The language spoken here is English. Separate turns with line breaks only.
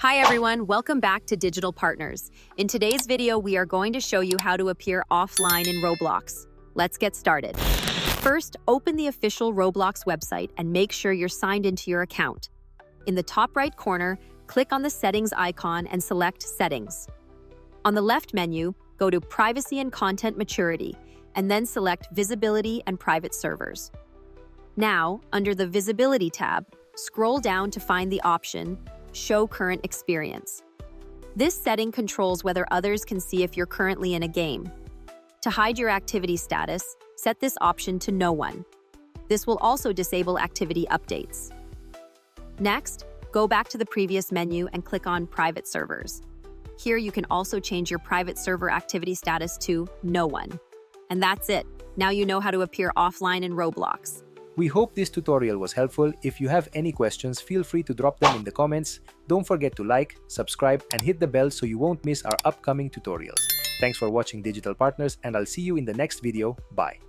Hi everyone, welcome back to Digital Partners. In today's video, we are going to show you how to appear offline in Roblox. Let's get started. First, open the official Roblox website and make sure you're signed into your account. In the top right corner, click on the Settings icon and select Settings. On the left menu, go to Privacy and Content Maturity, and then select Visibility and Private Servers. Now, under the Visibility tab, scroll down to find the option Show Current Experience. This setting controls whether others can see if you're currently in a game. To hide your activity status, set this option to No One. This will also disable activity updates. Next, go back to the previous menu and click on Private Servers. Here you can also change your private server activity status to No One. And that's it. Now you know how to appear offline in Roblox.
We hope this tutorial was helpful. If you have any questions, feel free to drop them in the comments. Don't forget to like, subscribe, and hit the bell so you won't miss our upcoming tutorials. Thanks for watching Digital Partners, and I'll see you in the next video. Bye.